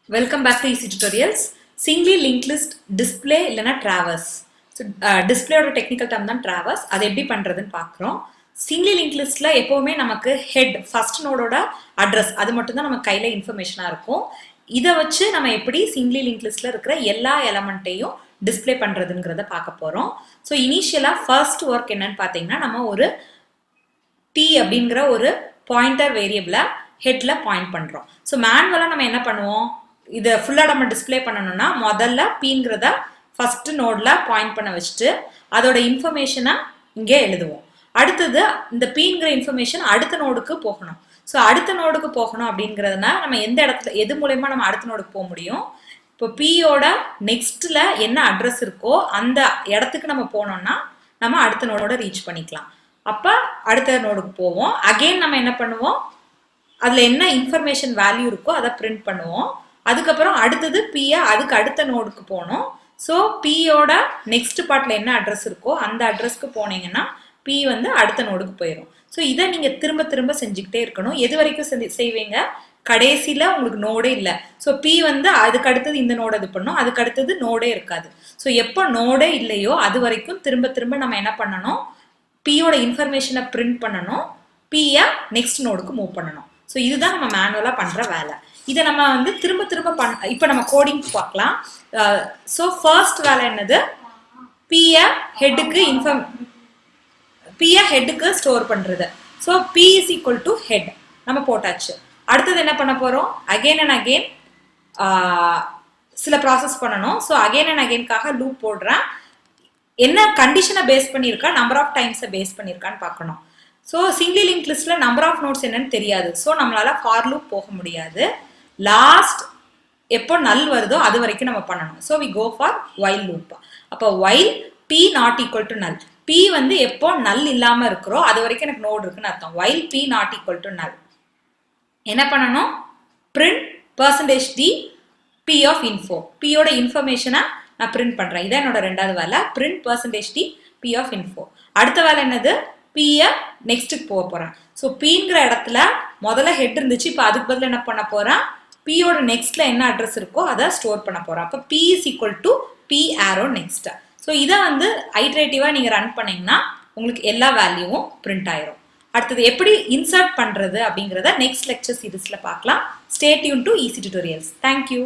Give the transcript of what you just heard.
Welcome back to Eezytutorials. Singly linked list display இல்லனா traverse. So display ஓட technical term தான் traverse. அது எப்படி பண்றதுன்னு பார்க்கிறோம். Singly linked listல எப்பவுமே நமக்கு head first nodeோட address அது மட்டும் தான் நம்ம கையில இன்ஃபர்மேஷனா இருக்கும். இத வச்சு நம்ம எப்படி singly linked listல இருக்கிற எல்லா எலிமெண்ட்டையும் டிஸ்ப்ளே பண்றதுங்கறத பார்க்க போறோம். So இனிஷியலா first work என்னன்னு பாத்தீங்கன்னா நம்ம ஒரு p அப்படிங்கற ஒரு பாயிண்டர் வேரியபிள ஹெட்ல பாயிண்ட் பண்றோம். சோ மேனுவலா நம்ம என்ன பண்ணுவோம்? இத ஃபுல்லா நம்ம டிஸ்ப்ளே பண்ணனும்னா முதல்ல pங்கறத ஃபர்ஸ்ட் நோட்ல பாயிண்ட் பண்ண வச்சிட்டு அதோட இன்ஃபர்மேஷனை இங்கே எழுதுவோம். அடுத்து இந்த pங்கற இன்ஃபர்மேஷன் அடுத்த நோடுக்கு போகணும். சோ அடுத்த நோடுக்கு போகணும் அப்படிங்கறதுனா நம்ம எந்த இடத்துல எது மூலமா நம்ம அடுத்த நோடுக்கு போக முடியும்? இப்போ p ஓட நெக்ஸ்ட்ல என்ன அட்ரஸ் இருக்கோ அந்த இடத்துக்கு நம்ம போனோம்னா நம்ம அடுத்த நோடோட ரீச் பண்ணிக்கலாம். அப்ப அடுத்த நோடுக்கு போவோம். அகைன் நம்ம என்ன பண்ணுவோம்? அதுல என்ன இன்ஃபர்மேஷன் வேல்யூ இருக்கோ அதை பிரிண்ட் பண்ணுவோம். அதுக்கப்புறம் அடுத்தது p அதுக்கு அடுத்த நோடுக்கு போகணும். ஸோ p ஓட நெக்ஸ்ட் பார்ட்ல என்ன அட்ரஸ் இருக்கோ அந்த அட்ரஸ்க்கு போனீங்கன்னா p வந்து அடுத்த நோடுக்கு போயிடும். ஸோ இதை நீங்க திரும்ப திரும்ப செஞ்சுக்கிட்டே இருக்கணும். எது வரைக்கும் செய்வீங்க? கடைசியில உங்களுக்கு நோடே இல்லை. ஸோ p வந்து அதுக்கு அடுத்தது இந்த நோடு இது பண்ணும், அதுக்கு அடுத்தது நோடே இருக்காது. ஸோ எப்போ நோடே இல்லையோ அது வரைக்கும் திரும்ப திரும்ப நம்ம என்ன பண்ணணும்? p ஓட இன்ஃபர்மேஷனை பிரிண்ட் பண்ணணும், p நெக்ஸ்ட் நோடுக்கு மூவ் பண்ணணும். ஸோ இதுதான் நம்ம மேனுவலா பண்ற வேலை. இதை நம்ம வந்து திரும்ப திரும்ப இப்போ நம்ம கோடிங் பார்க்கலாம். ஸோ ஃபர்ஸ்ட் வேலை என்னது? p ஹெட்டுக்கு ஸ்டோர் பண்றது. So p is equal to head நம்ம போட்டாச்சு. அடுத்தது என்ன பண்ண போறோம்? அகைன் அண்ட் அகைன் சில ப்ராசஸ் பண்ணணும். ஸோ அகைன் அண்ட் அகைன்காக லூப் போடுறேன். என்ன கண்டிஷனை பேஸ் பண்ணியிருக்கா, நம்பர் ஆஃப் டைம்ஸை பேஸ் பண்ணியிருக்கான்னு பார்க்கணும். ஸோ சிங்கிளி லிங்க் லிஸ்ட்ல நம்பர் ஆஃப் நோட்ஸ் என்னன்னு தெரியாது. ஸோ நம்மளால ஃபார் லூப் போக முடியாது. லாஸ்ட் எப்போ நல் வருதோ அது வரைக்கும் நம்ம பண்ணணும். So we go for while loop. அப்போ while p not equal to null. p வந்து எப்போ நல் இல்லாம இருக்கிறோ அது வரைக்கும் எனக்கு நோட் இருக்குன்னு அர்த்தம். While p not equal to null என்ன பண்ணணும்? Print %d p of info. p ஓட இன்ஃபர்மேஷனை நான் பிரிண்ட் பண்றேன். இதான் என்னோட ரெண்டாவது வேலை. Print %d p of info. அடுத்த வேலை என்னது? p நெக்ஸ்ட்டுக்கு போக போறேன். ஸோ pங்கிற இடத்துல முதல்ல ஹெட் இருந்துச்சு, இப்போ அதுக்கு பதில் என்ன பண்ண போறேன்? p ஓட நெக்ஸ்ட்ல என்ன அட்ரஸ் இருக்கோ அதை ஸ்டோர் பண்ண போறேன். அப்போ p is equal to p arrow next. So இதை வந்து ஐட்ரேட்டிவா நீங்க ரன் பண்ணீங்கன்னா உங்களுக்கு எல்லா வேல்யூவும் பிரிண்ட் ஆயிரும். அடுத்தது எப்படி இன்சர்ட் பண்றது அப்படிங்கறத நெக்ஸ்ட் லெக்சர் சீரிஸ்ல பார்க்கலாம். Stay tune to Eezytutorials. Thank you.